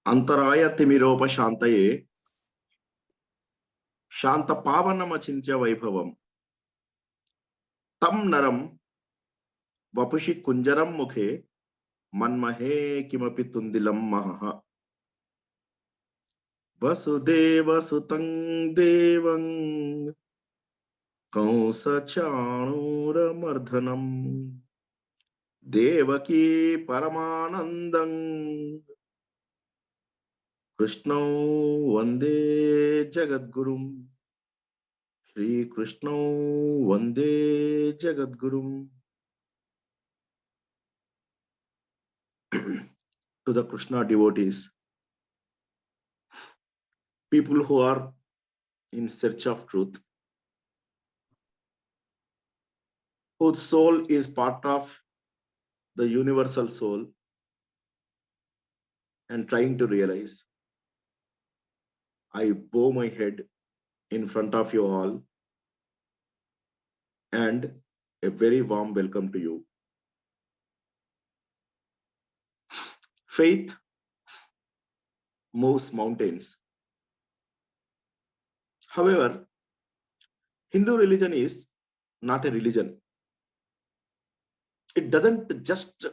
Antaraya timiropa shantaye shanta pavanamachintya vaibhavam tam naram vapushi kunjaram mukhe manmahe kimapi tundilam mahaha vasudeva sutang devang kansa chanura mardhanam devaki paramanandang Krishna Vande Jagadgurum Shri Krishna Vande Jagadgurum. To the Krishna devotees, people who are in search of truth, whose soul is part of the universal soul and trying to realize, I bow my head in front of you all and a very warm welcome to you. Faith moves mountains. However, Hindu religion is not a religion. It doesn't just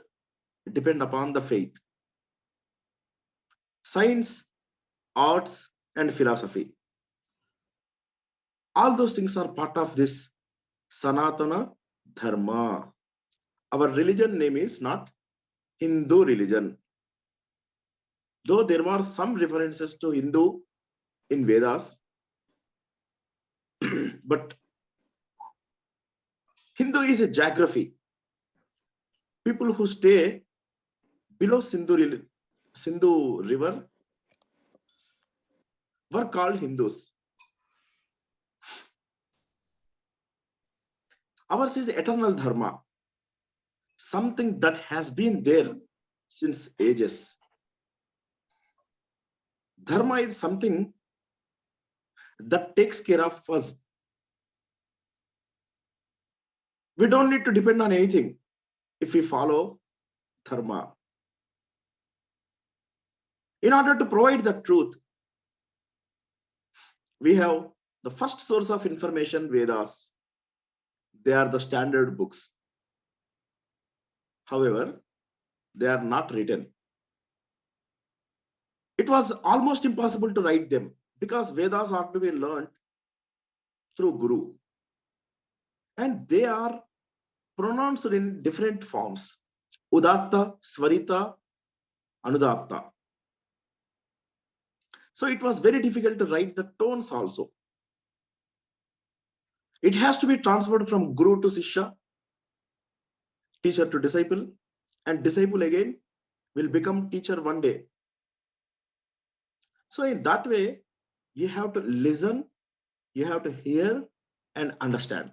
depend upon the faith. Science, arts, and philosophy, all those things are part of this Sanatana Dharma. Our religion name is not Hindu religion. Though there were some references to Hindu in Vedas, but Hindu is a geography. People who stay below Sindhu river were called Hindus. Ours is eternal dharma, something that has been there since ages. Dharma is something that takes care of us. We don't need to depend on anything if we follow dharma. In order to provide the truth, we have the first source of information, Vedas. They are the standard books. However, they are not written. It was almost impossible to write them because Vedas are to be learned through Guru. And they are pronounced in different forms. Udatta, Svarita, Anudatta. So it was very difficult to write the tones also. It has to be transferred from Guru to Sishya, teacher to disciple, and disciple again will become teacher one day. So in that way, you have to listen, you have to hear and understand.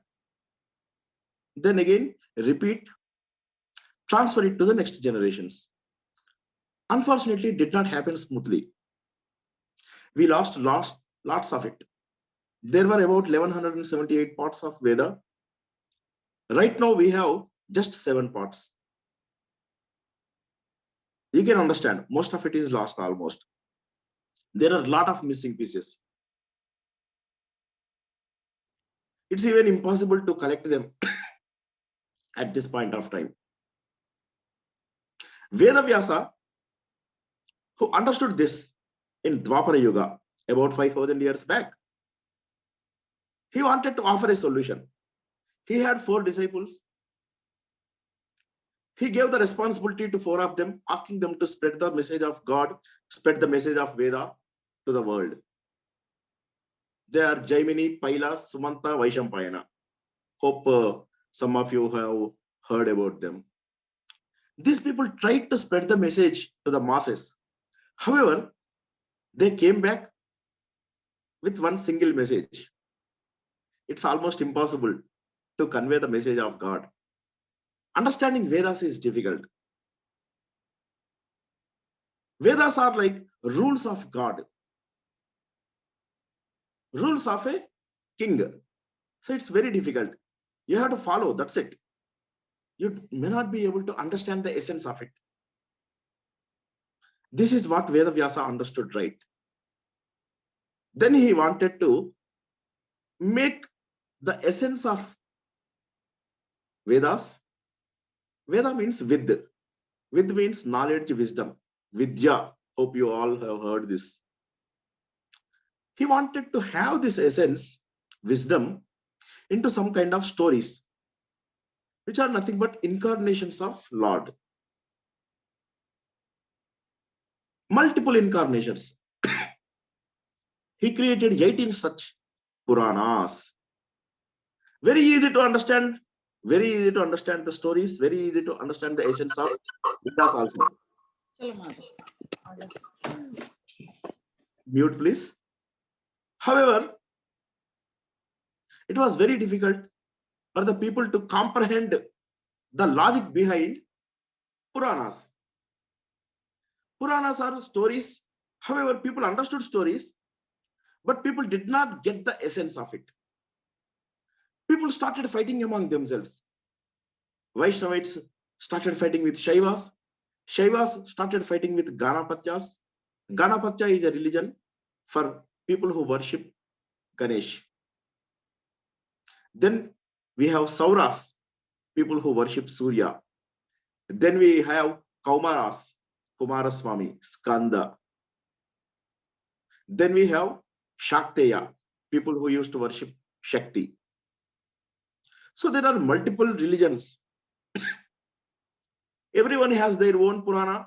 Then again, repeat, transfer it to the next generations. Unfortunately, it did not happen smoothly. We lost lots of it. There were about 1178 parts of Veda. Right now, we have just 7 parts. You can understand, most of it is lost almost. There are a lot of missing pieces. It's even impossible to collect them at this point of time. Vedavyasa, who understood this in Dwapara Yuga about 5,000 years back, he wanted to offer a solution. He had 4 disciples. He gave the responsibility to 4 of them, asking them to spread the message of God, spread the message of Veda to the world. They are Jaimini, Paila, Sumanta, Vaishampayana. Hope some of you have heard about them. These people tried to spread the message to the masses. However, they came back with one single message. It's almost impossible to convey the message of God. Understanding Vedas is difficult. Vedas are like rules of God, rules of a king. So it's very difficult. You have to follow, that's it. You may not be able to understand the essence of it. This is what Vedavyasa understood, right? Then he wanted to make the essence of Vedas. Veda means with. With means knowledge, wisdom. Vidya. Hope you all have heard this. He wanted to have this essence, wisdom, into some kind of stories, which are nothing but incarnations of Lord. Multiple incarnations. He created 18 such Puranas. Very easy to understand. Very easy to understand the stories. Very easy to understand the essence of Vedas also. Mute, please. However, it was very difficult for the people to comprehend the logic behind Puranas. Puranas are stories. However, people understood stories, but people did not get the essence of it. People started fighting among themselves. Vaishnavites started fighting with Shaivas. Shaivas started fighting with Ganapatyas. Ganapatya is a religion for people who worship Ganesh. Then we have Sauras, people who worship Surya. Then we have Kaumaras, Kumaraswamy, Skanda. Then we have Shakteya, people who used to worship Shakti. So there are multiple religions. Everyone has their own Purana.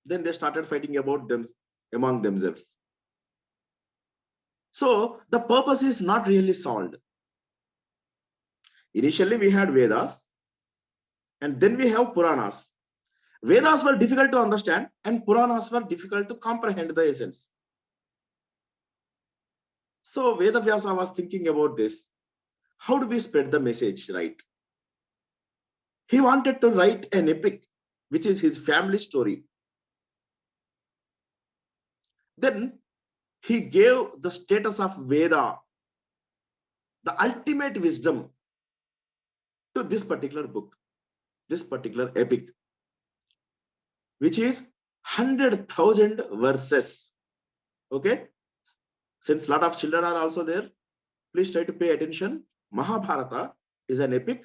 Then they started fighting about them among themselves. So the purpose is not really solved. Initially we had Vedas, and then we have Puranas. Vedas were difficult to understand, and Puranas were difficult to comprehend the essence. So Vedavyasa was thinking about this. How do we spread the message, right? He wanted to write an epic, which is his family story. Then he gave the status of Veda, the ultimate wisdom, to this particular book, this particular epic, which is 100,000 verses. Okay? Since a lot of children are also there, please try to pay attention. Mahabharata is an epic,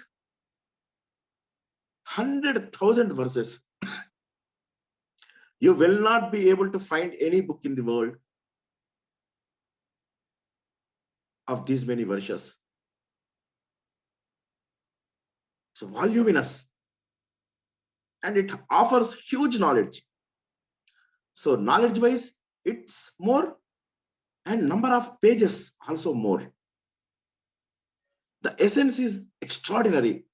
100,000 verses. You will not be able to find any book in the world of these many verses. It's voluminous, and it offers huge knowledge. So knowledge wise, it's more, and number of pages also more. The essence is extraordinary.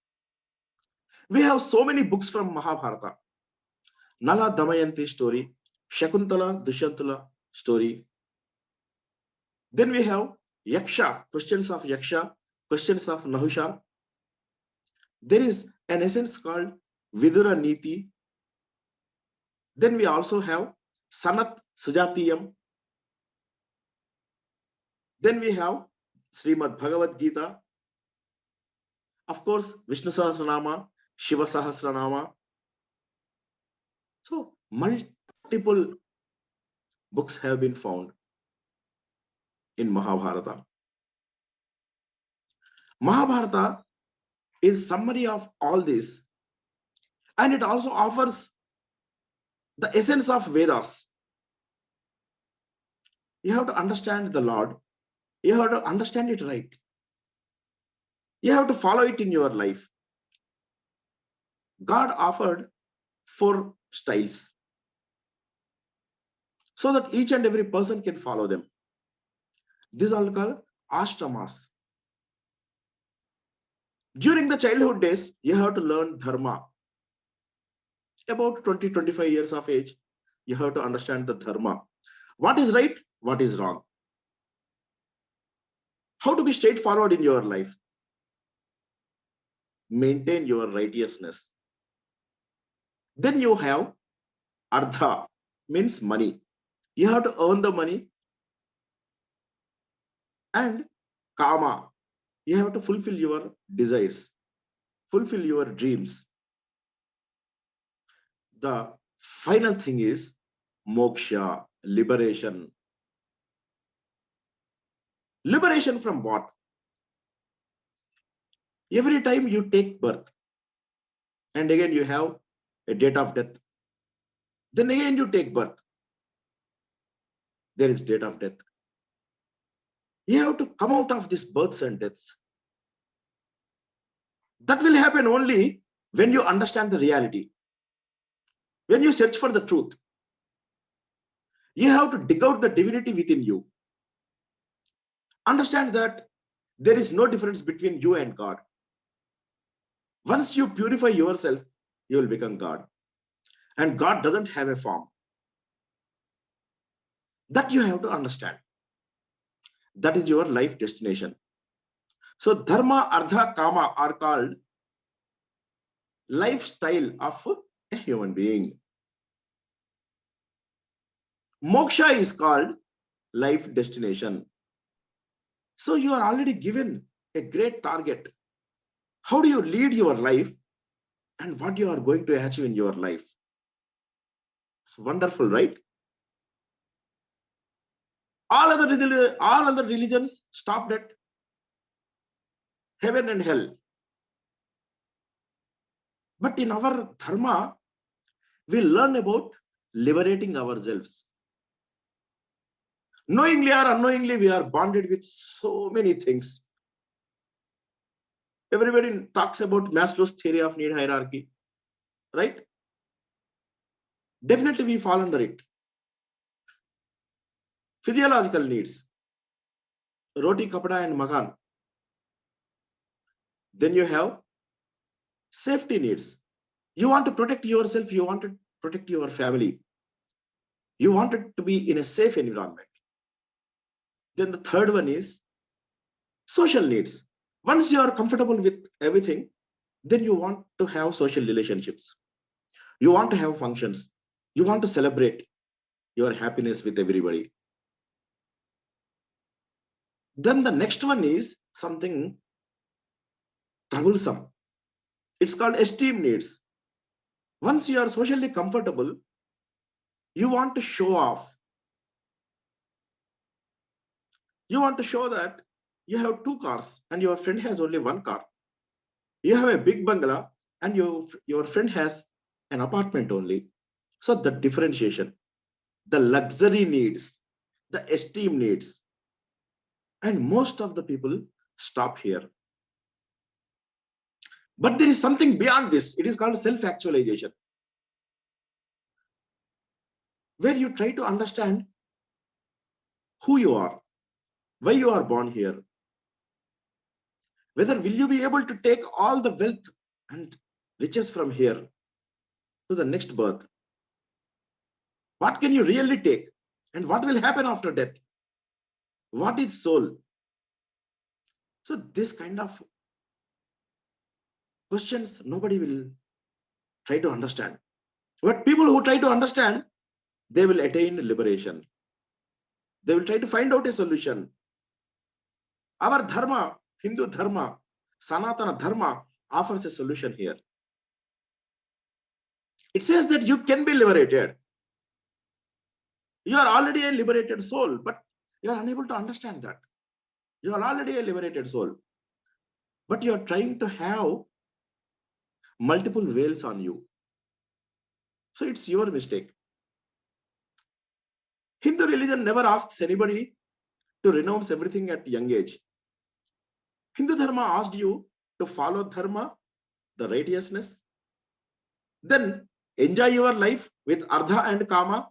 We have so many books from Mahabharata. Nala Damayanti story, Shakuntala Dushyantala story. Then we have Yaksha, questions of Yaksha, questions of Nahusha. There is an essence called Vidura Niti. Then we also have Sanat Sujatiyam. Then we have Srimad Bhagavadgeetha. Of course, Vishnu Sahasranama, Shiva Sahasranama. So multiple books have been found in Mahabharata. Mahabharata is summary of all this, and it also offers the essence of Vedas. You have to understand the Lord. You have to understand it right. You have to follow it in your life. God offered 4 styles so that each and every person can follow them. These are called ashtamas. During the childhood days, you have to learn Dharma. About 20-25 years of age, you have to understand the Dharma. What is right? What is wrong? How to be straightforward in your life? Maintain your righteousness. Then you have Ardha, means money. You have to earn the money. And Kama, you have to fulfill your desires, fulfill your dreams. The final thing is moksha, liberation. Liberation from what? Every time you take birth, and again you have a date of death, then again you take birth, there is date of death. You have to come out of these births and deaths. That will happen only when you understand the reality. When you search for the truth, you have to dig out the divinity within you. Understand that there is no difference between you and God. Once you purify yourself, you will become God. And God doesn't have a form. That you have to understand. That is your life destination. So dharma, artha, kama are called lifestyle of a human being. Moksha is called life destination. So you are already given a great target. How do you lead your life and what you are going to achieve in your life? It's wonderful, right? All other religions stopped at heaven and hell. But in our dharma, we learn about liberating ourselves. Knowingly or unknowingly, we are bonded with so many things. Everybody talks about Maslow's theory of need hierarchy, right? Definitely we fall under it. Physiological needs, roti, kapda and makan. Then you have safety needs. You want to protect yourself, you want to protect your family. You want it to be in a safe environment. Then the third one is social needs. Once you are comfortable with everything, then you want to have social relationships. You want to have functions. You want to celebrate your happiness with everybody. Then the next one is something troublesome. It's called esteem needs. Once you are socially comfortable, you want to show off. You want to show that you have two cars and your friend has only one car. You have a big bungalow and your friend has an apartment only. So the differentiation, the luxury needs, the esteem needs. And most of the people stop here. But there is something beyond this. It is called self-actualization, where you try to understand who you are, why you are born here, whether will you be able to take all the wealth and riches from here to the next birth. What can you really take? And what will happen after death? What is soul? So this kind of questions nobody will try to understand. But people who try to understand, they will attain liberation. They will try to find out a solution. Our dharma, Hindu dharma, Sanatana dharma offers a solution here. It says that you can be liberated. You are already a liberated soul, but you are unable to understand that. You are already a liberated soul, but you are trying to have multiple veils on you. So it's your mistake. Hindu religion never asks anybody to renounce everything at young age. Hindu dharma asked you to follow dharma, the righteousness, then enjoy your life with ardha and kama.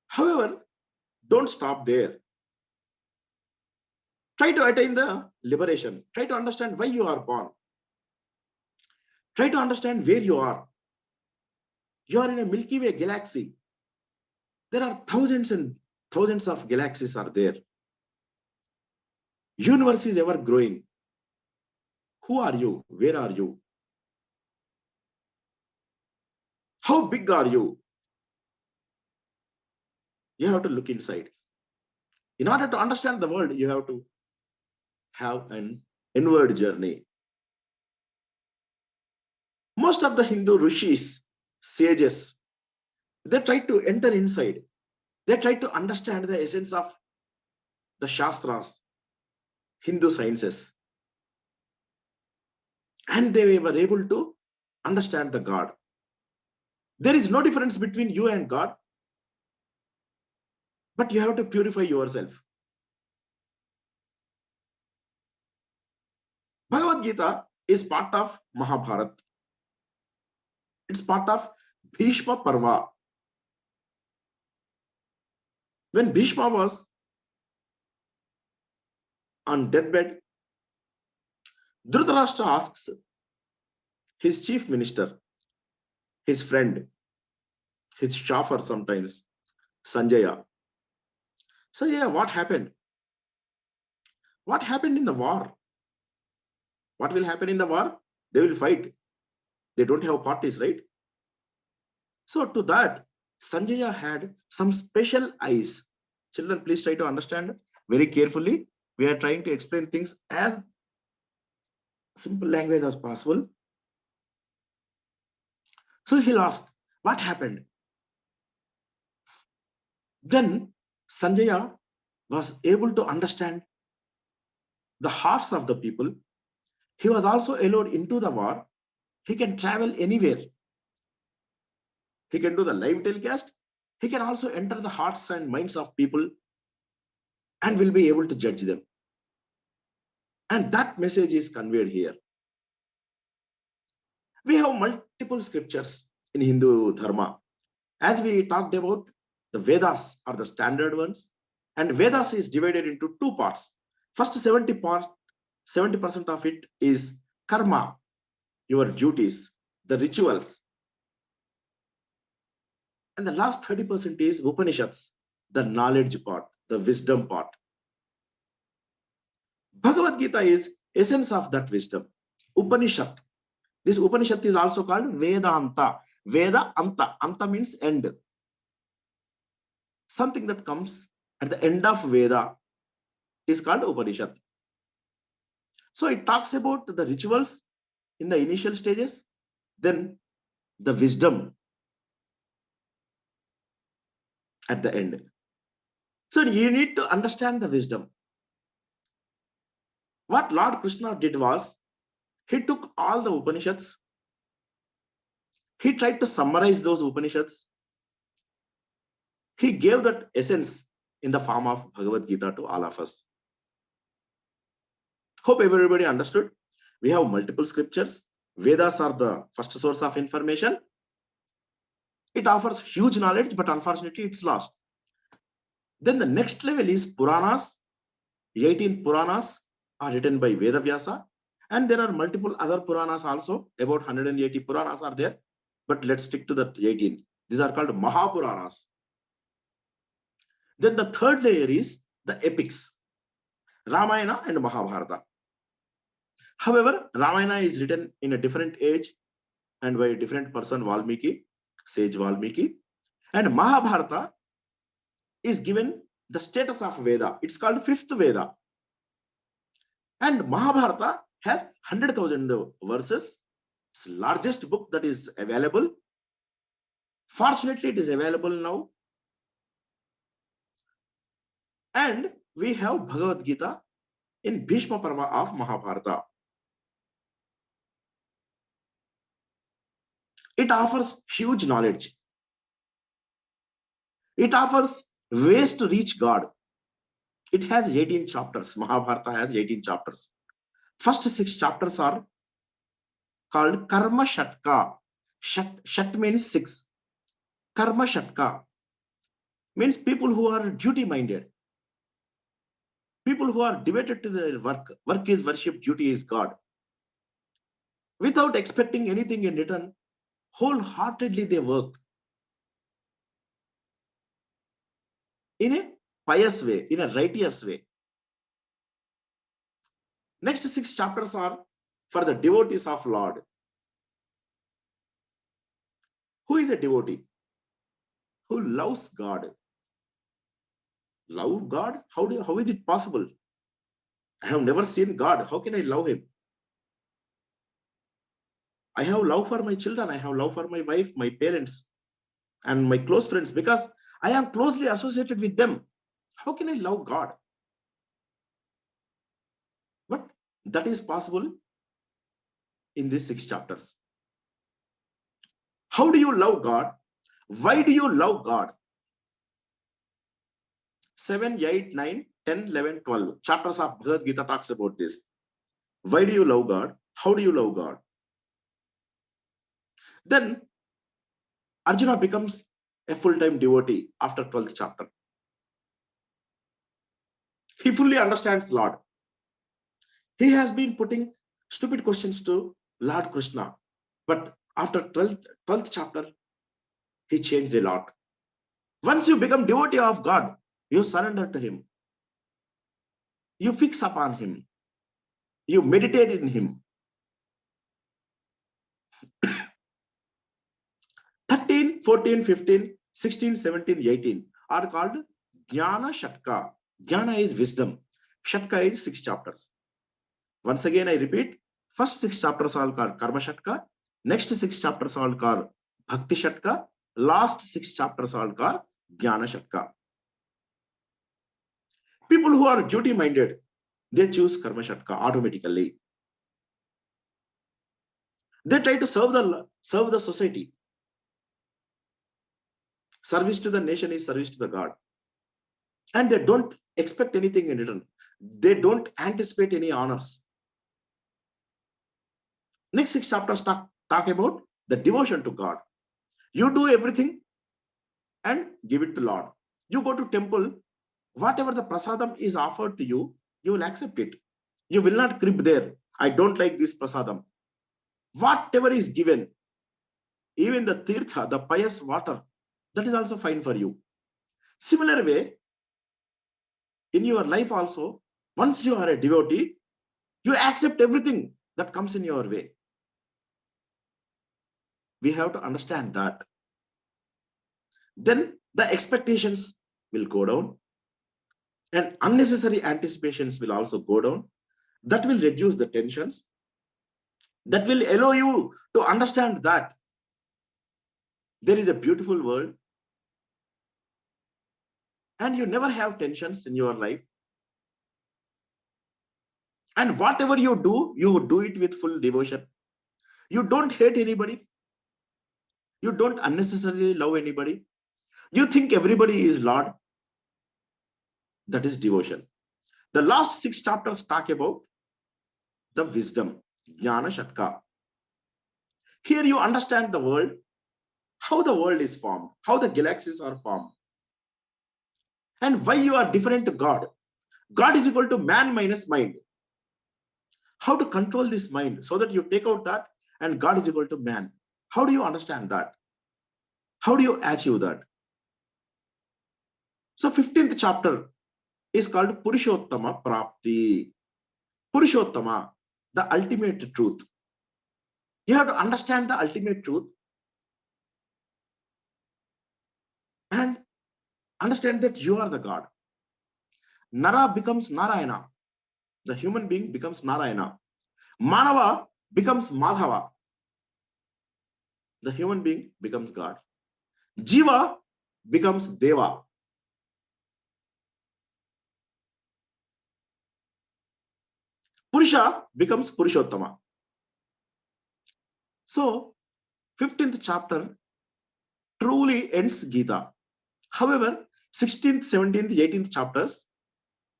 However, don't stop there. Try to attain the liberation. Try to understand why you are born. Try to understand where you are. You are in a Milky Way galaxy. There are thousands and thousands of galaxies are there. Universe is ever growing. Who are you? Where are you? How big are you? You have to look inside. In order to understand the world, you have to have an inward journey. Most of the Hindu rishis, sages, They tried to enter inside. They tried to understand the essence of the Shastras, Hindu sciences. And they were able to understand the God. There is no difference between you and God, but you have to purify yourself. Bhagavad Gita is part of Mahabharata. It's part of Bhishma Parva. When Bhishma was on deathbed, Dhritarashtra asks his chief minister, his friend, his chauffeur sometimes, Sanjaya, Sanjaya, what happened? What happened in the war? What will happen in the war? They will fight. They don't have parties, right? So to that, Sanjaya had some special eyes. Children, please try to understand very carefully. We are trying to explain things as simple language as possible. So he'll ask, what happened? Then Sanjaya was able to understand the hearts of the people. He was also allowed into the war. He can travel anywhere. He can do the live telecast. He can also enter the hearts and minds of people and will be able to judge them. And that message is conveyed here. We have multiple scriptures in Hindu Dharma. As we talked about, the Vedas are the standard ones, and Vedas is divided into two parts. First 70% of it is karma, your duties, the rituals. And the last 30% is Upanishads, the knowledge part, the wisdom part. Bhagavad Gita is essence of that wisdom. Upanishad. This Upanishad is also called Vedanta. Veda Anta. Anta means end. Something that comes at the end of Veda is called Upanishad. So it talks about the rituals in the initial stages, then the wisdom at the end. So you need to understand the wisdom. What Lord Krishna did was, he took all the Upanishads, he tried to summarize those Upanishads, he gave that essence in the form of Bhagavad Gita to all of us. Hope everybody understood. We have multiple scriptures. Vedas are the first source of information. It offers huge knowledge, but unfortunately it's lost. Then the next level is Puranas. 18 Puranas are written by Veda Vyasa, and there are multiple other Puranas also. About 180 Puranas are there, but let's stick to the 18. These are called Mahapuranas. Then the third layer is the epics, Ramayana and Mahabharata. However, Ramayana is written in a different age and by a different person, Valmiki, sage Valmiki, and Mahabharata is given the status of Veda. It's called fifth Veda. And Mahabharata has 100,000 verses. It's the largest book that is available. Fortunately, it is available now. And we have Bhagavad Gita in Bhishma Parva of Mahabharata. It offers huge knowledge. It offers ways to reach God. It has 18 chapters. Mahabharata has 18 chapters. First 6 chapters are called Karma Shatka. Shat means 6. Karma Shatka means people who are duty-minded. People who are devoted to their work. Work is worship, duty is God. Without expecting anything in return, wholeheartedly they work in a pious way, in a righteous way. Next 6 chapters are for the devotees of Lord. Who is a devotee? Who loves God. Love God? How is it possible? I have never seen God. How can I love him? I have love for my children. I have love for my wife, my parents. and my close friends, because I am closely associated with them. How can I love God? But that is possible in these 6 chapters. How do you love God? Why do you love God? 7, 8, 9, 10, 11, 12 chapters of Bhagavad Gita talks about this. Why do you love God? How do you love God? Then Arjuna becomes a full-time devotee after 12th chapter. He fully understands Lord. He has been putting stupid questions to Lord Krishna. But after 12th chapter, he changed a lot. Once you become devotee of God, you surrender to him. You fix upon him. You meditate in him. 13, 14, 15, 16, 17, 18 are called Jnana Shatka. Jnana is wisdom. Shatka is 6 chapters. Once again, I repeat, first 6 chapters are called Karma Shatka. Next 6 chapters are called Bhakti Shatka. Last 6 chapters are called Jnana Shatka. People who are duty minded, they choose Karma Shatka automatically. They try to serve the society. Service to the nation is service to the God. And they don't expect anything in return. They don't anticipate any honors. Next 6 chapters talk about the devotion to God. You do everything and give it to Lord. You go to temple, whatever the prasadam is offered to you, you will accept it. You will not crib there. I don't like this prasadam. Whatever is given, even the tirtha, the pious water, that is also fine for you. Similar way, in your life also, once you are a devotee, you accept everything that comes in your way. We have to understand that. Then the expectations will go down and unnecessary anticipations will also go down. That will reduce the tensions. That will allow you to understand that there is a beautiful world and you never have tensions in your life. And whatever you do it with full devotion. You don't hate anybody. You don't unnecessarily love anybody. You think everybody is Lord. That is devotion. The last 6 chapters talk about the wisdom, Jnana Shatka. Here you understand the world, how the world is formed, how the galaxies are formed, and why you are different to God. God is equal to man minus mind. How to control this mind so that you take out that and God is equal to man. How do you understand that? How do you achieve that? So 15th chapter is called Purushottama Prapti. Purushottama, the ultimate truth. You have to understand the ultimate truth and understand that you are the God. Nara becomes Narayana. The human being becomes Narayana. Manava becomes Madhava. The human being becomes God. Jiva becomes Deva. Purusha becomes Purushottama. So, 15th chapter truly ends Gita. However, 16th, 17th, 18th chapters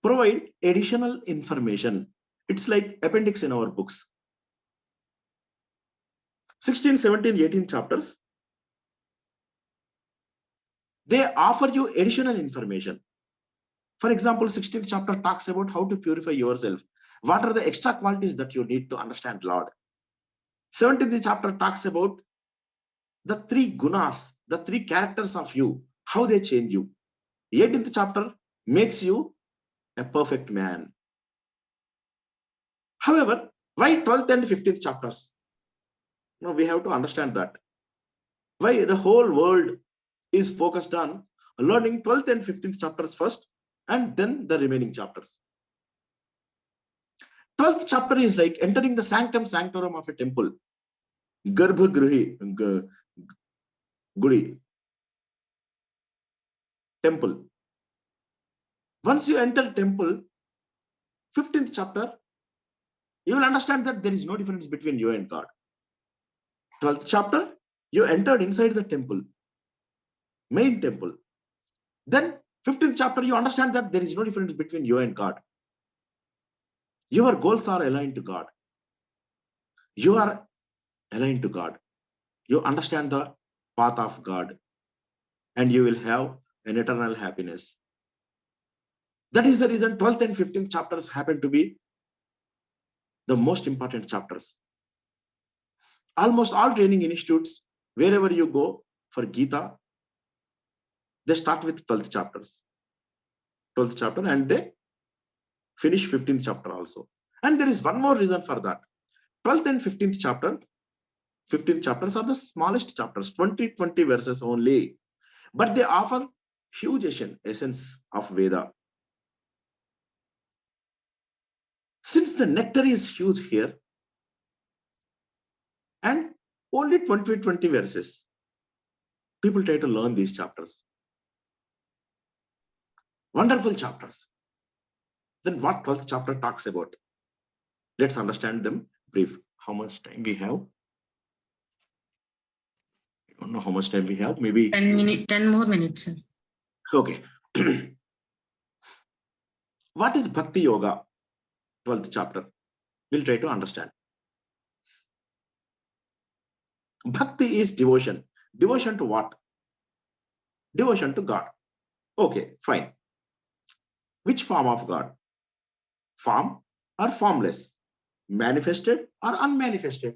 provide additional information. It's like appendix in our books. 16, 17, 18 chapters, they offer you additional information. For example, 16th chapter talks about how to purify yourself. What are the extra qualities that you need to understand Lord? 17th chapter talks about the 3 gunas, the 3 characters of you, how they change you. 18th chapter makes you a perfect man. However, why 12th and 15th chapters? No, we have to understand that. Why the whole world is focused on learning 12th and 15th chapters first, and then the remaining chapters. 12th chapter is like entering the sanctum sanctorum of a temple. Garbhagrihi, Gudi. temple. Once you enter temple, 15th chapter, you will understand that there is no difference between you and God. 12th chapter, you entered inside the temple, main temple. Then 15th chapter, you understand that there is no difference between you and God. Your goals are aligned to God. You are aligned to God. You understand the path of God, and you will have an eternal happiness. That is the reason 12th and 15th chapters happen to be the most important chapters. Almost all training institutes, wherever you go for Gita, they start with 12th chapters. 12th chapter, and they finish 15th chapter also. And there is one more reason for that. 12th and 15th chapter, 15th chapters are the smallest chapters, 20 verses only. But they offer huge essence of Veda. Since the nectar is huge here, and only 20 verses, people try to learn these chapters. Wonderful chapters. Then what 12th chapter talks about? Let's understand them brief. How much time we have? I don't know how much time we have. Maybe 10 more minutes. Okay. What is Bhakti Yoga? 12th chapter. We'll try to understand. Bhakti is devotion. Devotion to what? Devotion to God. Okay, fine. Which form of God? Form or formless? Manifested or unmanifested?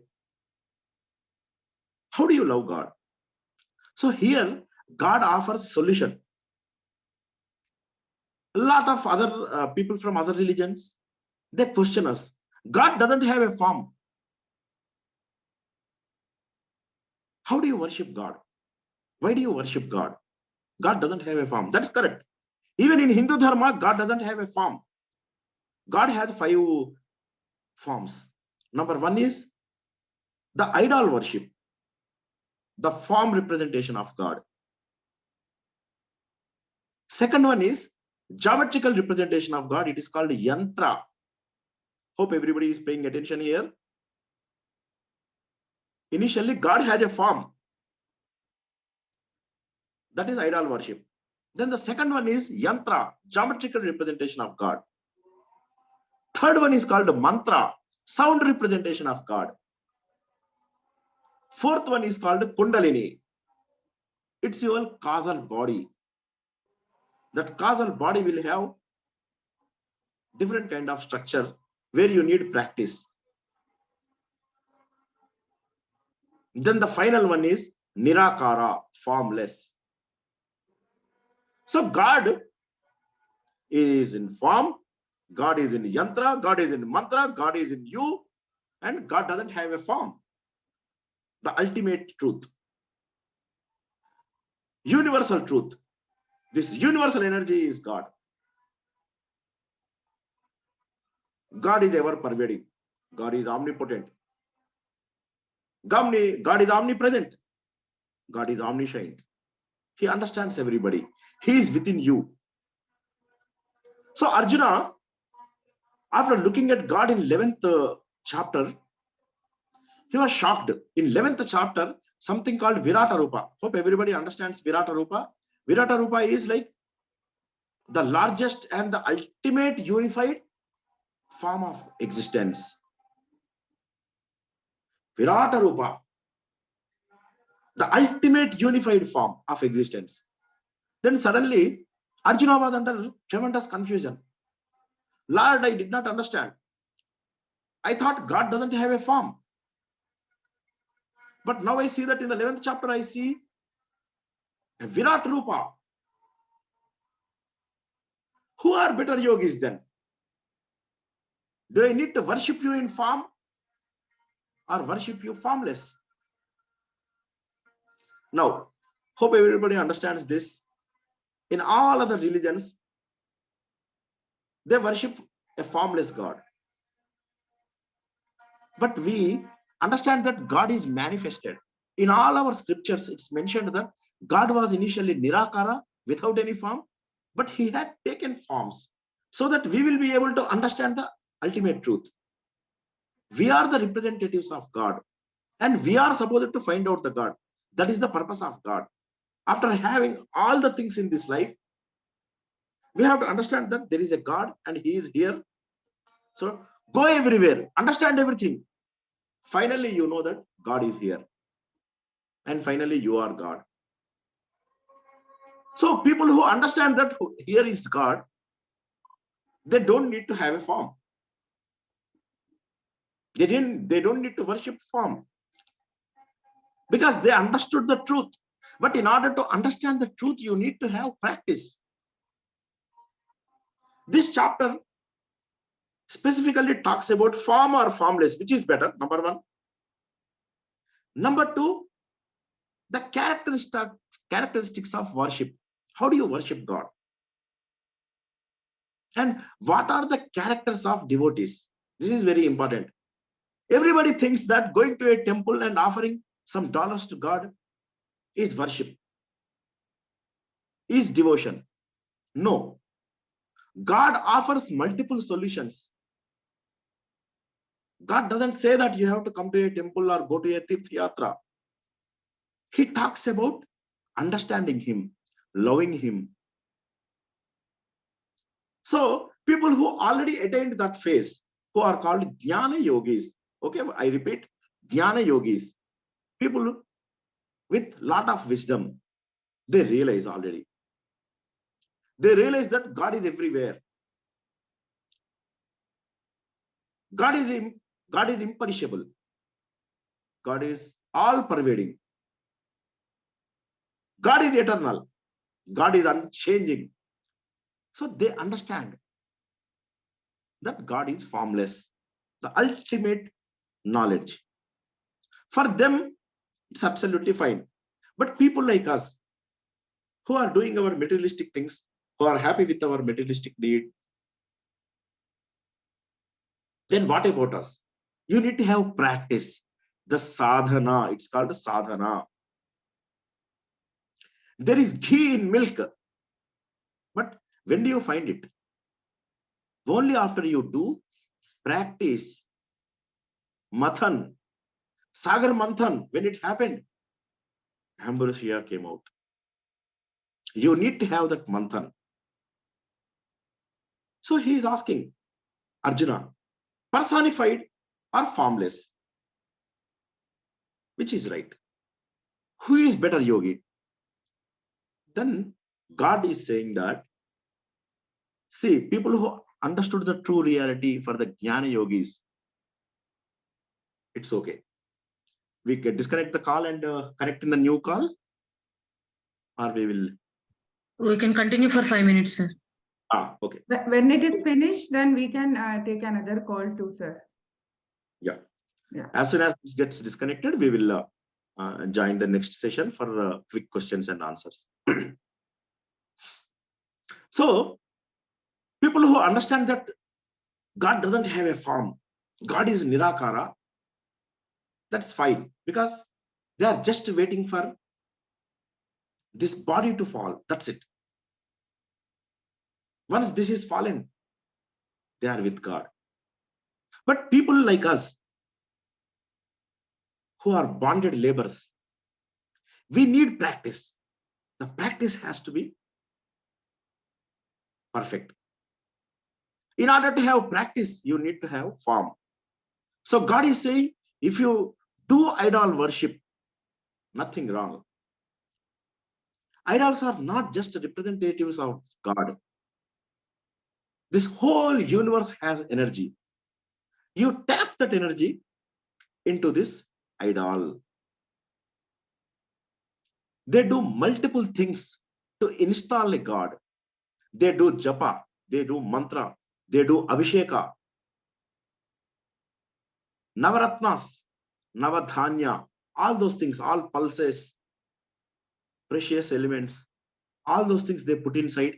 How do you love God? So here, God offers solution. A lot of other people from other religions, they question us. God doesn't have a form. How do you worship God? Why do you worship God? God doesn't have a form. That's correct. Even in Hindu Dharma, God doesn't have a form. God has 5 forms. Number 1 is the idol worship, the form representation of God. Second one is geometrical representation of God. It is called yantra. Hope everybody is paying attention here. Initially, God has a form. That is idol worship. Then the second one is yantra, geometrical representation of God. Third one is called mantra, sound representation of God. Fourth one is called kundalini. It's your causal body. That causal body will have different kind of structure where you need practice. Then the final one is nirakara, formless. So God is in form, God is in yantra, God is in mantra, God is in you, and God doesn't have a form. The ultimate truth. Universal truth. This universal energy is God. God is ever pervading. God is omnipotent. God is omnipresent. God is omniscient. He understands everybody. He is within you. So Arjuna, after looking at God in 11th chapter, he was shocked. In 11th chapter, something called Virata Rupa. Hope everybody understands Virata Rupa. Virata Rupa is like the largest and the ultimate unified form of existence. Virata Rupa, the ultimate unified form of existence. Then suddenly, Arjuna was under tremendous confusion. Lord, I did not understand. I thought God doesn't have a form. But now I see that in the 11th chapter, I see a Virat Rupa. Who are better yogis then? Do I need to worship you in form or worship you formless? Now, hope everybody understands this. In all other religions, they worship a formless God. But we understand that God is manifested. In all our scriptures, it's mentioned that God was initially Nirakara, without any form, but he had taken forms so that we will be able to understand the ultimate truth. We are the representatives of God, and we are supposed to find out the God. That is the purpose of God. After having all the things in this life, we have to understand that there is a God and he is here. So go everywhere, understand everything. Finally, you know that God is here. And finally, you are God. So people who understand that here is God, they don't need to have a form. They don't need to worship form, because they understood the truth. But in order to understand the truth, you need to have practice. This chapter specifically talks about form or formless, which is better, number one. Number two, the characteristics of worship. How do you worship God? And what are the characters of devotees? This is very important. Everybody thinks that going to a temple and offering some dollars to God is worship, is devotion. No. God offers multiple solutions. God doesn't say that you have to come to a temple or go to a Tirth Yatra. He talks about understanding him, loving him. So people who already attained that phase, who are called Jnana Yogis. Okay, I repeat, Jnana Yogis. People with lot of wisdom, they realize already. They realize that God is everywhere. God is imperishable. God is all pervading. God is eternal. God is unchanging. So they understand that God is formless, the ultimate knowledge. For them, it's absolutely fine. But people like us, who are doing our materialistic things, who are happy with our materialistic need, then what about us? You need to have practice. The sadhana, it's called sadhana. There is ghee in milk, but when do you find it? Only after you do practice. Mathan, Sagar Manthan, when it happened, Ambrosia came out. You need to have that Manthan. So he is asking Arjuna, personified or formless? Which is right? Who is better yogi? Then God is saying that, see, people who understood the true reality for the Jnana yogis, it's okay. We can disconnect the call and connect in the new call, or we will. We can continue for 5 minutes, sir. Okay. When it is finished, then we can take another call too, sir. Yeah. Yeah. As soon as this gets disconnected, we will join the next session for quick questions and answers. So, people who understand that God doesn't have a form, God is Nirakara, that's fine, because they are just waiting for this body to fall. That's it. Once this is fallen, they are with God. But people like us, who are bonded laborers, we need practice. The practice has to be perfect. In order to have practice, you need to have form. So God is saying, if you do idol worship, nothing wrong. Idols are not just representatives of God. This whole universe has energy. You tap that energy into this idol. They do multiple things to install a God. They do japa, they do mantra, they do abhisheka, navaratnas, navadhanya, all those things, all pulses, precious elements, all those things they put inside.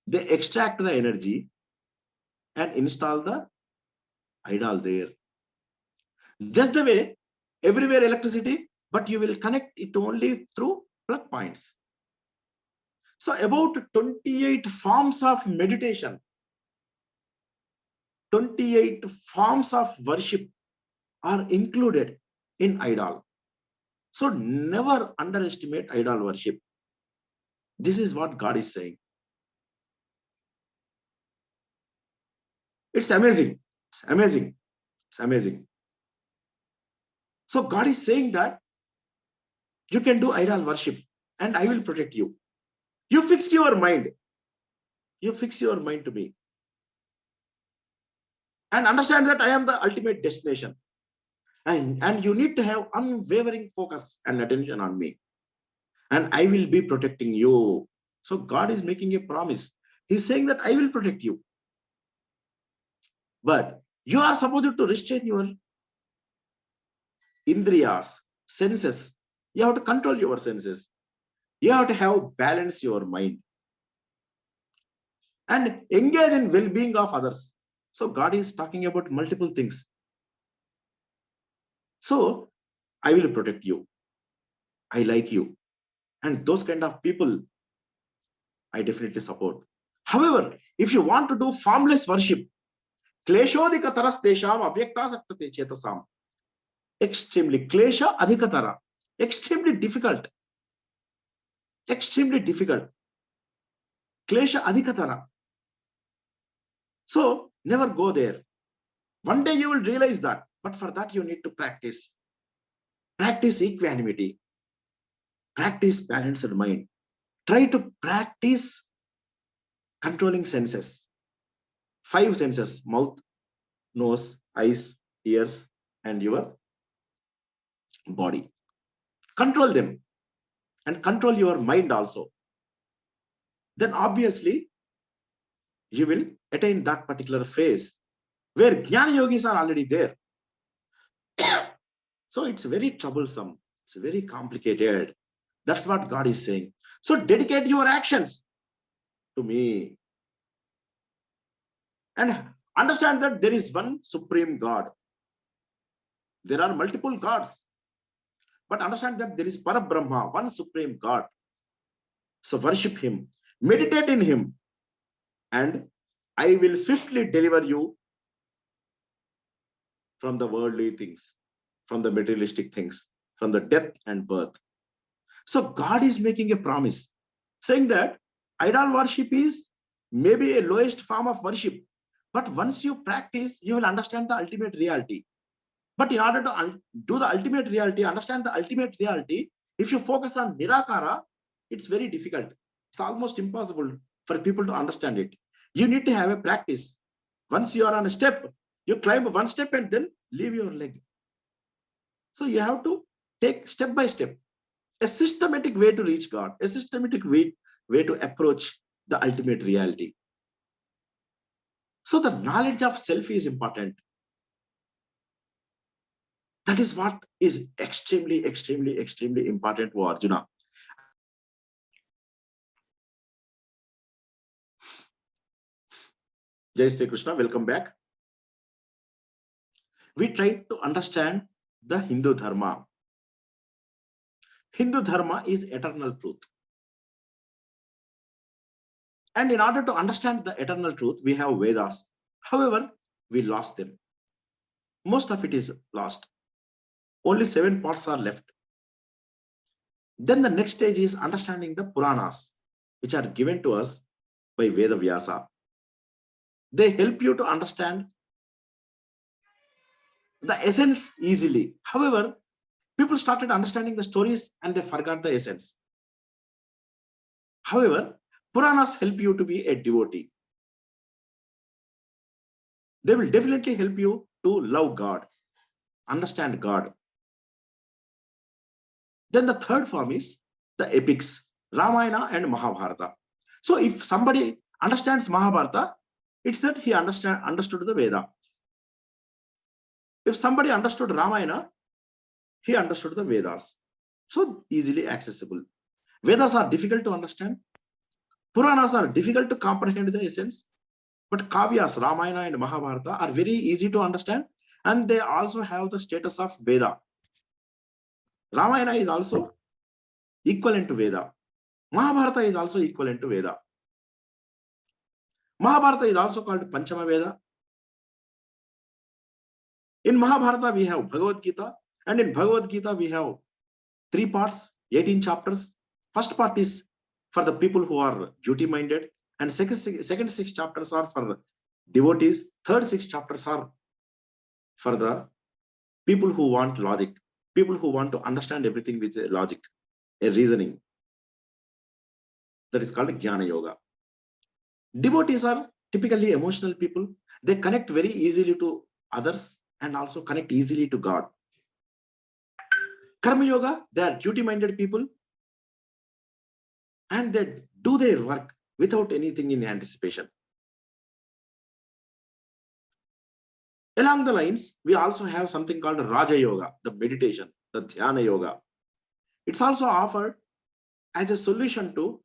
They extract the energy and install the idol there. Just the way everywhere electricity, but you will connect it only through plug points. So about 28 forms of meditation, 28 forms of worship are included in idol. So never underestimate idol worship. This is what God is saying. It's amazing. It's amazing. It's amazing. So God is saying that you can do idol worship and I will protect you. You fix your mind. You fix your mind to me. And understand that I am the ultimate destination. And you need to have unwavering focus and attention on me. And I will be protecting you. So God is making a promise. He's saying that I will protect you. But you are supposed to restrain your indriyas, senses. You have to control your senses. You have to have balance your mind. And engage in well-being of others. So God is talking about multiple things. So I will protect you. I like you. And those kind of people, I definitely support. However, if you want to do formless worship, kleshodika taras tesham avyaktasaktate chetasam. Extremely klesha adhikatara. Extremely difficult. Extremely difficult. Klesha adhikatara. So never go there. One day you will realize that. But for that, you need to practice. Practice equanimity. Practice balanced mind. Try to practice controlling senses. 5 senses: mouth, nose, eyes, ears, and your body. Control them and control your mind also. Then obviously you will attain that particular phase where Jnana Yogis are already there. So it's very troublesome. It's very complicated. That's what God is saying. So dedicate your actions to me. And understand that there is one supreme God. There are multiple gods. But understand that there is Parabrahma, one supreme God. So worship him, meditate in him, and I will swiftly deliver you from the worldly things, from the materialistic things, from the death and birth. So God is making a promise, saying that idol worship is maybe a lowest form of worship. But once you practice, you will understand the ultimate reality. But in order to do the ultimate reality, understand the ultimate reality, if you focus on Nirakara, it's very difficult. It's almost impossible for people to understand it. You need to have a practice. Once you are on a step, you climb one step and then leave your leg. So you have to take step by step, a systematic way to reach God, a systematic way to approach the ultimate reality. So the knowledge of self is important. That is what is extremely, extremely, extremely important for Arjuna. Jai Sri Krishna, welcome back. We tried to understand the Hindu Dharma. Hindu Dharma is eternal truth. And in order to understand the eternal truth, we have Vedas. However, we lost them. Most of it is lost. Only 7 parts are left. Then the next stage is understanding the Puranas, which are given to us by Veda Vyasa. They help you to understand the essence easily. However, people started understanding the stories and they forgot the essence. However, Puranas help you to be a devotee. They will definitely help you to love God, understand God. Then the third form is the epics, Ramayana and Mahabharata. So if somebody understands Mahabharata, it's that he understood the Veda. If somebody understood Ramayana, he understood the Vedas. So easily accessible. Vedas are difficult to understand. Puranas are difficult to comprehend the essence. But Kavyas, Ramayana and Mahabharata are very easy to understand. And they also have the status of Veda. Ramayana is also equivalent to Veda. Mahabharata is also equivalent to Veda. Mahabharata is also called Panchama Veda. In Mahabharata, we have Bhagavadgeetha, and in Bhagavadgeetha, we have 3 parts, 18 chapters. First part is for the people who are duty-minded, and second 6 chapters are for devotees. Third 6 chapters are for the people who want logic, people who want to understand everything with logic, a reasoning. That is called Jnana Yoga. Devotees are typically emotional people. They connect very easily to others and also connect easily to God. Karma Yoga, they are duty-minded people and they do their work without anything in anticipation. Along the lines, we also have something called Raja Yoga, the meditation, the Dhyana Yoga. It's also offered as a solution to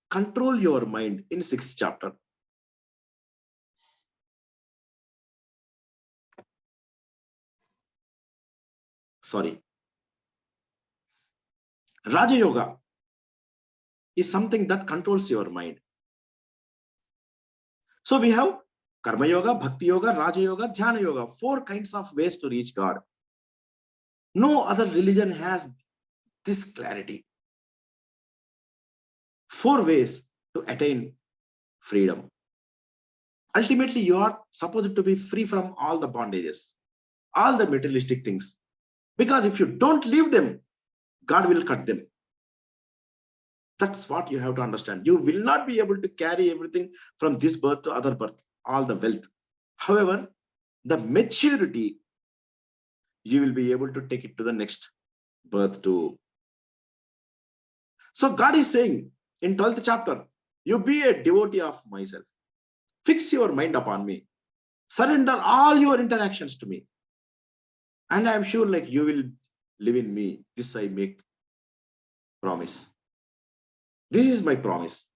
control your mind in 6th chapter. Sorry. Raja Yoga is something that controls your mind. So we have Karma Yoga, Bhakti Yoga, Raja Yoga, Dhyana Yoga, 4 kinds of ways to reach God. No other religion has this clarity. 4 ways to attain freedom. Ultimately, you are supposed to be free from all the bondages, all the materialistic things. Because if you don't leave them, God will cut them. That's what you have to understand. You will not be able to carry everything from this birth to other birth, all the wealth. However, the maturity, you will be able to take it to the next birth too. So God is saying in 12th chapter, you be a devotee of myself. Fix your mind upon me. Surrender all your interactions to me. And I am sure like you will live in me. This I make promise. This is my promise.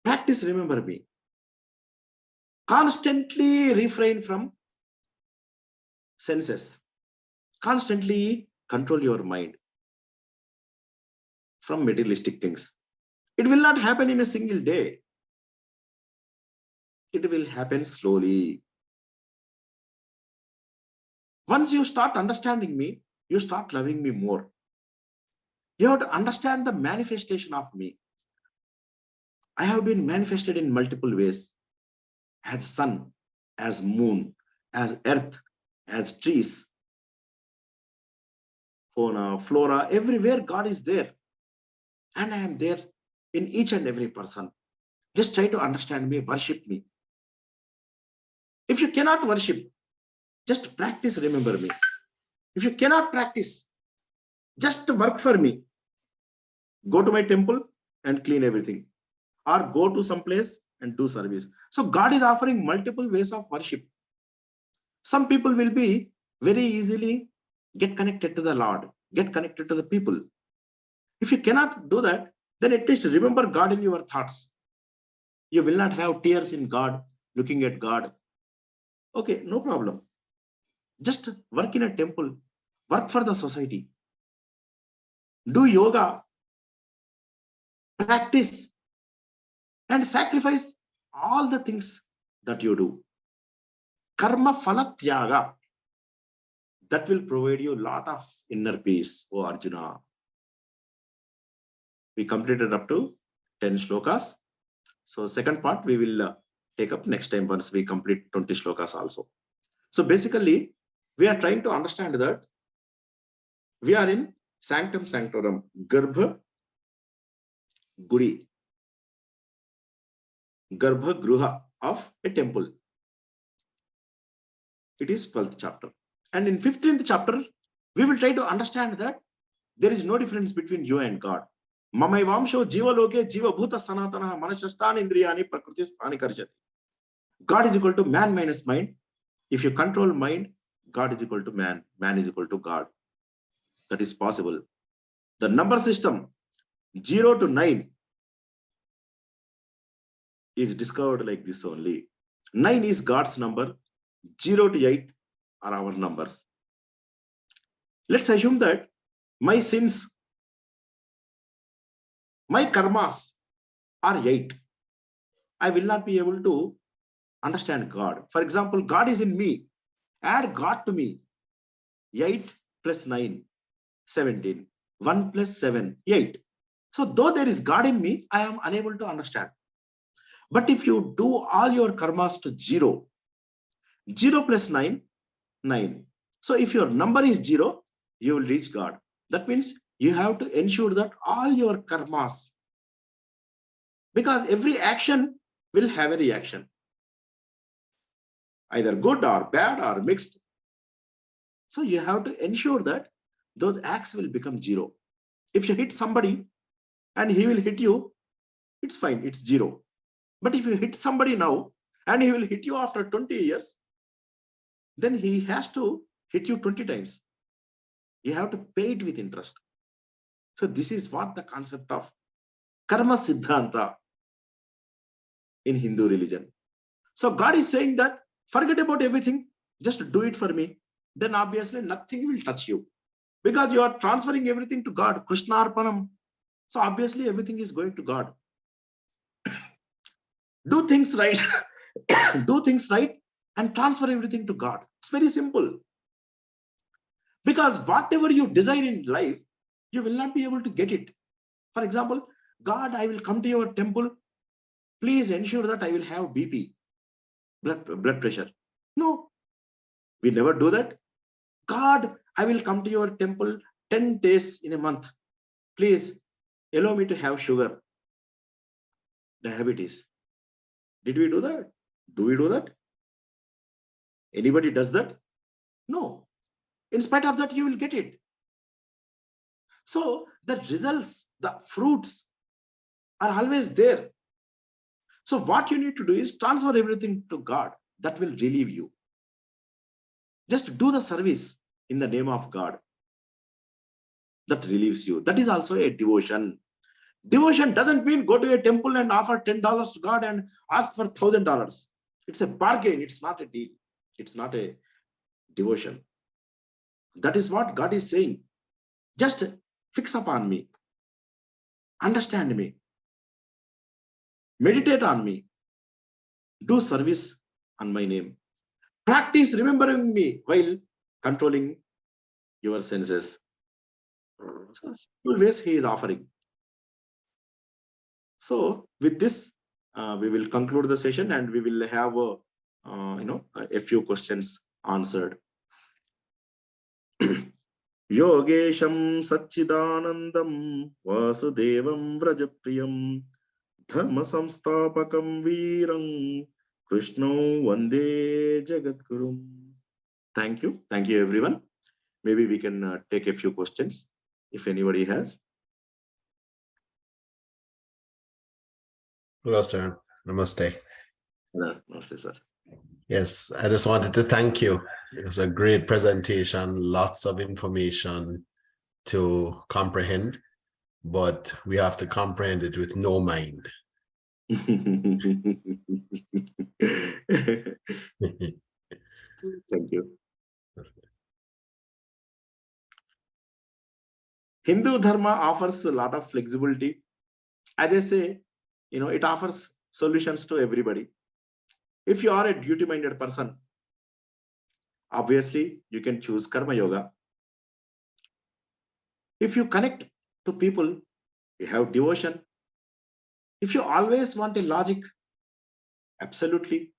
Practice, remember me. Constantly refrain from senses. Constantly control your mind from materialistic things. It will not happen in a single day. It will happen slowly. Once you start understanding me, you start loving me more. You have to understand the manifestation of me. I have been manifested in multiple ways, as sun, as moon, as earth, as trees, fauna, flora, everywhere God is there. And I am there in each and every person. Just try to understand me, worship me. If you cannot worship, just practice, remember me. If you cannot practice, just work for me. Go to my temple and clean everything. Or go to some place and do service. So God is offering multiple ways of worship. Some people will be very easily get connected to the Lord, get connected to the people. If you cannot do that, then at least remember God in your thoughts. You will not have tears in God, looking at God. Okay, no problem. Just work in a temple, work for the society. Do yoga, practice, and sacrifice all the things that you do. Karma phala tyaga. That will provide you a lot of inner peace, O Arjuna. We completed up to 10 shlokas. So second part we will take up next time once we complete 20 shlokas also. So basically, we are trying to understand that we are in Sanctum Sanctorum, Garbha Guri, Garbha Gruha of a temple. It is 12th chapter. And in 15th chapter, we will try to understand that there is no difference between you and God. Mamaivamsho jiva loke jiva bhuta sanatana manashastani indriyani prakriti sthani karjati. God is equal to man minus mind. If you control mind, God is equal to man. Man is equal to God. That is possible. The number system 0 to 9 is discovered like this only. 9 is God's number. 0 to 8 are our numbers. Let's assume that my sins My karmas are 8. I will not be able to understand God. For example, God is in me. Add God to me. 8 plus 9, 17. 1 plus 7, 8. So though there is God in me, I am unable to understand. But if you do all your karmas to 0, 0 plus 9, 9. So if your number is 0, you will reach God. That means you have to ensure that all your karmas, because every action will have a reaction, either good or bad or mixed. So you have to ensure that those acts will become 0. If you hit somebody and he will hit you, it's fine, it's 0. But if you hit somebody now and he will hit you after 20 years, then he has to hit you 20 times. You have to pay it with interest. So this is what the concept of karma siddhanta in Hindu religion. So God is saying that forget about everything, just do it for me. Then obviously nothing will touch you, because you are transferring everything to God, Krishna Arpanam. So obviously everything is going to God. Do things right, do things right, and transfer everything to God. It's very simple. Because whatever you desire in life, you will not be able to get it. For example, God, I will come to your temple. Please ensure that I will have BP, blood pressure. No, we never do that. God, I will come to your temple 10 days in a month. Please allow me to have sugar, diabetes. Did we do that? Do we do that? Anybody does that? No. In spite of that, you will get it. So the results, the fruits are always there. So what you need to do is transfer everything to God. That will relieve you. Just do the service in the name of God. That relieves you. That is also a devotion. Devotion doesn't mean go to a temple and offer $10 to God and ask for $1,000. It's a bargain. It's not a deal. It's not a devotion. That is what God is saying. Just fix upon me. Understand me. Meditate on me. Do service on my name. Practice remembering me while controlling your senses. So simple ways he is offering. So with this, we will conclude the session and we will have a few questions answered. Yogesham Satchidanandam Vasudevam Vrajapriyam Dharma Samstapakam Veeram Krishno Vande Jagadgurum. Thank you. Thank you, everyone. Maybe we can take a few questions if anybody has. Hello, sir. Namaste. Namaste, sir. Yes, I just wanted to thank you. It was a great presentation, lots of information to comprehend, but we have to comprehend it with no mind. Thank you. Hindu Dharma offers a lot of flexibility. As I say, it offers solutions to everybody. If you are a duty-minded person, obviously you can choose Karma Yoga. If you connect to people, you have devotion. If you always want a logic, absolutely,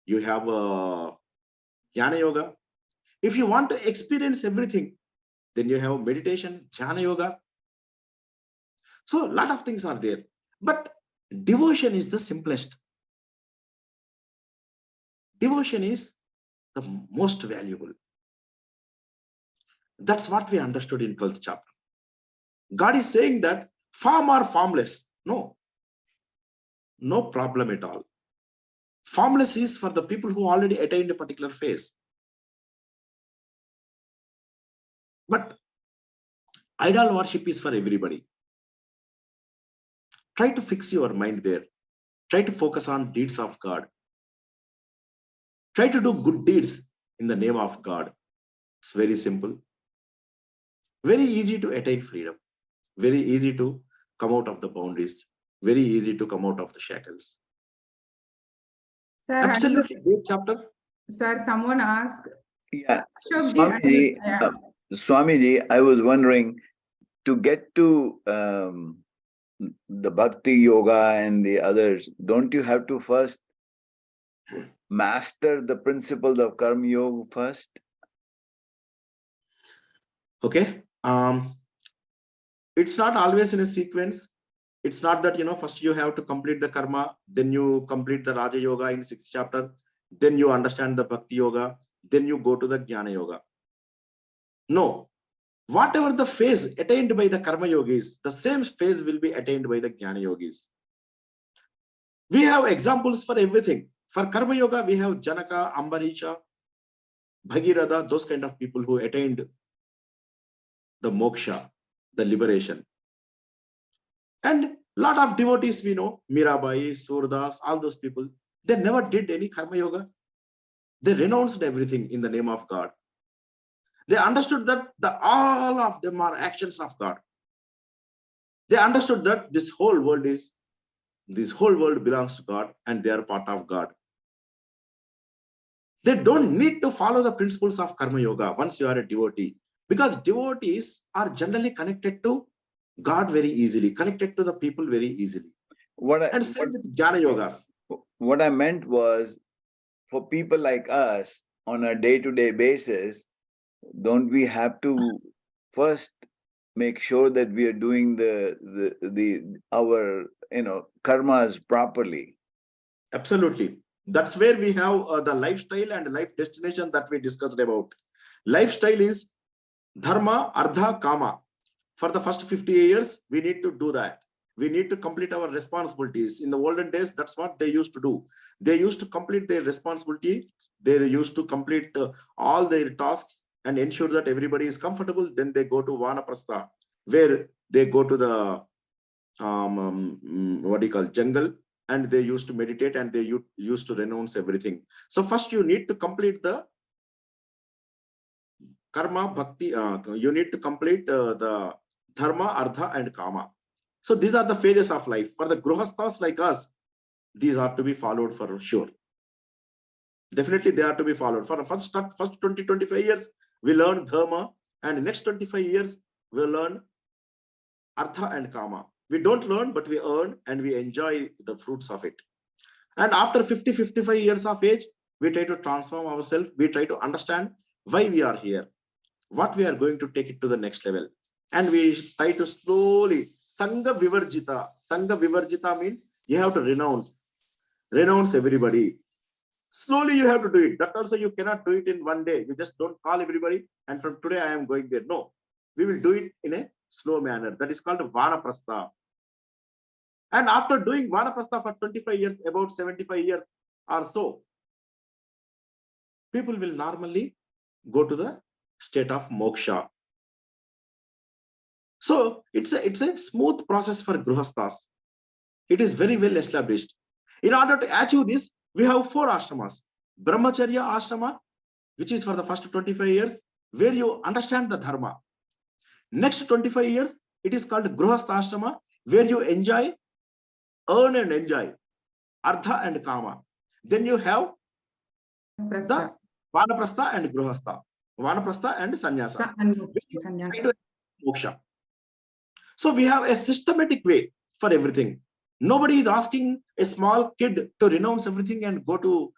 you have Jnana Yoga. If you want to experience everything, then you have meditation, Jnana Yoga. So a lot of things are there. But devotion is the simplest. Devotion is the most valuable. That's what we understood in 12th chapter. God is saying that form or formless, no problem at all. Formless is for the people who already attained a particular phase. But idol worship is for everybody. Try to fix your mind there. Try to focus on deeds of God. Try to do good deeds in the name of God. It's very simple. Very easy to attain freedom. Very easy to come out of the boundaries. Very easy to come out of the shackles. Sir, Absolutely great chapter. sir, someone asked, Yeah, Ashokji, Swamiji, I was wondering, to get to the Bhakti Yoga and the others, don't you have to first master the principles of Karma Yoga first? Okay. It's not always in a sequence. It's not that, first you have to complete the karma, then you complete the Raja Yoga in 6th chapter, then you understand the Bhakti Yoga, then you go to the Jnana Yoga. No. Whatever the phase attained by the Karma Yogis, the same phase will be attained by the Jnana Yogis. We have examples for everything. For Karma Yoga, we have Janaka, Ambarisha, Bhagirada, those kind of people who attained the moksha, the liberation. And lot of devotees we know, Mirabai, Surdas, all those people, they never did any Karma Yoga. They renounced everything in the name of God. They understood that all of them are actions of God. They understood that this whole world belongs to God and they are part of God. They don't need to follow the principles of Karma Yoga once you are a devotee, because devotees are generally connected to God very easily, connected to the people very easily. And same with Jnana Yogas. What I meant was, for people like us on a day-to-day basis, don't we have to first make sure that we are doing our karmas properly? Absolutely. That's where we have the lifestyle and life destination that we discussed about. Lifestyle is Dharma, Artha, Kama. For the first 50 years, we need to do that. We need to complete our responsibilities. In the olden days, that's what they used to do. They used to complete their responsibility. They used to complete all their tasks and ensure that everybody is comfortable. Then they go to Vanaprastha, where they go to the jungle, and they used to meditate and they used to renounce everything. So first you need to complete the karma, bhakti, you need to complete the dharma, artha and kama. So these are the phases of life. For the grihasthas like us, these are to be followed for sure. Definitely they are to be followed. For the first 20-25 years, we learn dharma, and next 25 years, we learn artha and kama. We don't learn, but we earn and we enjoy the fruits of it. And after 50-55 years of age, we try to transform ourselves. We try to understand why we are here, what we are going to take it to the next level. And we try to slowly, Sangha Vivarjita. Sangha Vivarjita means you have to renounce everybody. Slowly you have to do it. That also you cannot do it in one day. You just don't call everybody and from today I am going there. No, we will do it in a slow manner. That is called Vanaprastha. And after doing Vanaprastha for 25 years, about 75 years or so, people will normally go to the state of moksha. So it's a smooth process for grihasthas. It is very well established. In order to achieve this, we have 4 ashramas. Brahmacharya ashrama, which is for the first 25 years, where you understand the dharma. Next 25 years, it is called grihastha ashrama, where you earn and enjoy artha and kama. Then you have the vanaprastha and grihastha, vanaprastha and sannyasa, moksha. So we have a systematic way for everything. Nobody is asking a small kid to renounce everything and go to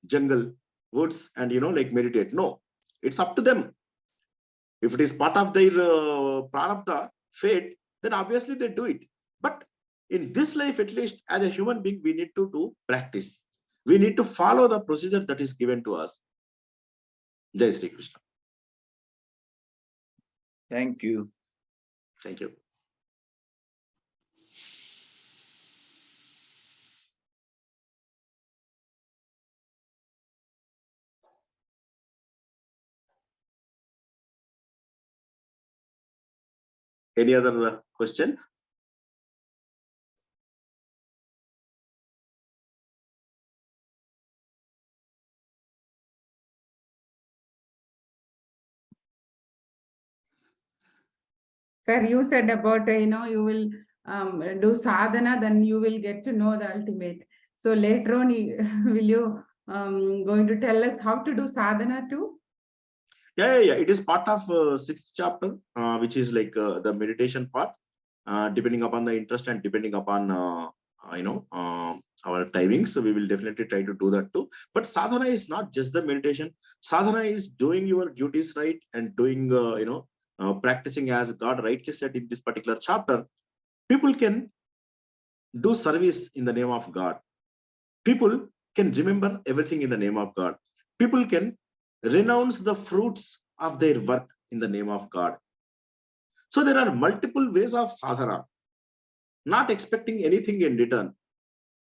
jungle, woods, and like meditate. No, it's up to them. If it is part of their prarabdha fate, then obviously they do it. But in this life, at least as a human being, we need to do practice. We need to follow the procedure that is given to us. Jai Sri Krishna. Thank you. Thank you. Any other questions? Sir, you said about, you will do sadhana, then you will get to know the ultimate. So later on, will you going to tell us how to do sadhana too? Yeah. It is part of 6th chapter, which is like the meditation part. Depending upon the interest and depending upon our timings, so we will definitely try to do that too. But sadhana is not just the meditation. Sadhana is doing your duties right and doing practicing as God rightly said in this particular chapter. People can do service in the name of God. People can remember everything in the name of God. People can renounce the fruits of their work in the name of God. So there are multiple ways of sadhana, not expecting anything in return.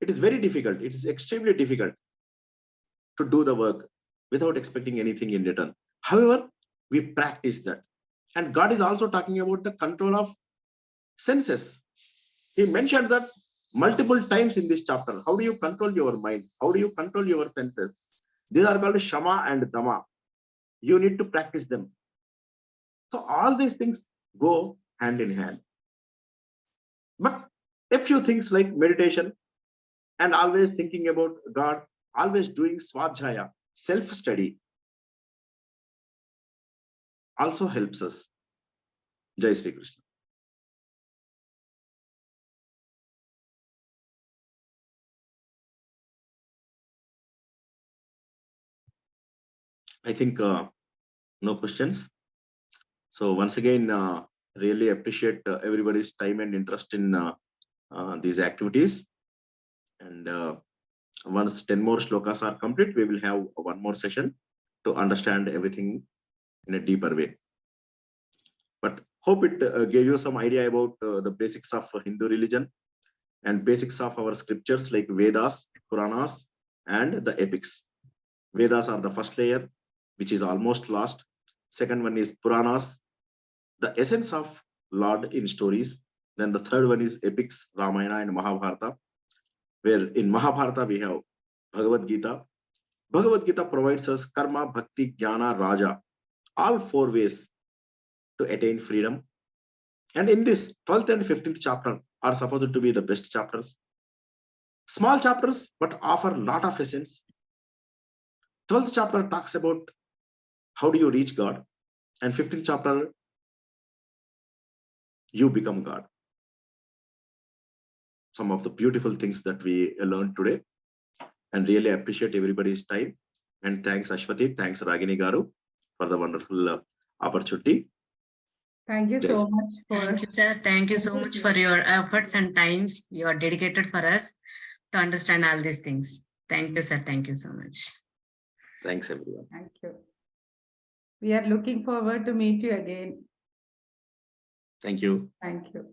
It is very difficult. It is extremely difficult to do the work without expecting anything in return. However, we practice that. And God is also talking about the control of senses. He mentioned that multiple times in this chapter. How do you control your mind? How do you control your senses? These are called Shama and Dhamma. You need to practice them. So all these things go hand in hand. But a few things like meditation and always thinking about God, always doing svadhyaya, self-study, also helps us. Jai Sri Krishna. I think no questions. So once again, really appreciate everybody's time and interest in these activities. And once 10 more shlokas are complete, we will have one more session to understand everything in a deeper way. But hope it gave you some idea about the basics of Hindu religion and basics of our scriptures like Vedas, Puranas, and the epics. Vedas are the first layer, which is almost lost. Second one is Puranas, the essence of Lord in stories. Then the third one is epics, Ramayana and Mahabharata, where in Mahabharata we have Bhagavadgeetha. Bhagavadgeetha provides us karma, bhakti, jnana, raja, all 4 ways to attain freedom. And in this 12th and 15th chapter are supposed to be the best chapters. Small chapters, but offer a lot of essence. 12th chapter talks about how do you reach God, and 15th chapter, you become God. Some of the beautiful things that we learned today, and really appreciate everybody's time. And thanks Ashwati, thanks Ragini Garu for the wonderful opportunity. Thank you so much Thank you, sir. Thank you so much for your efforts and times you are dedicated for us to understand all these things. Thank you, sir. Thank you so much. Thanks everyone. Thank you. We are looking forward to meet you again. Thank you. Thank you.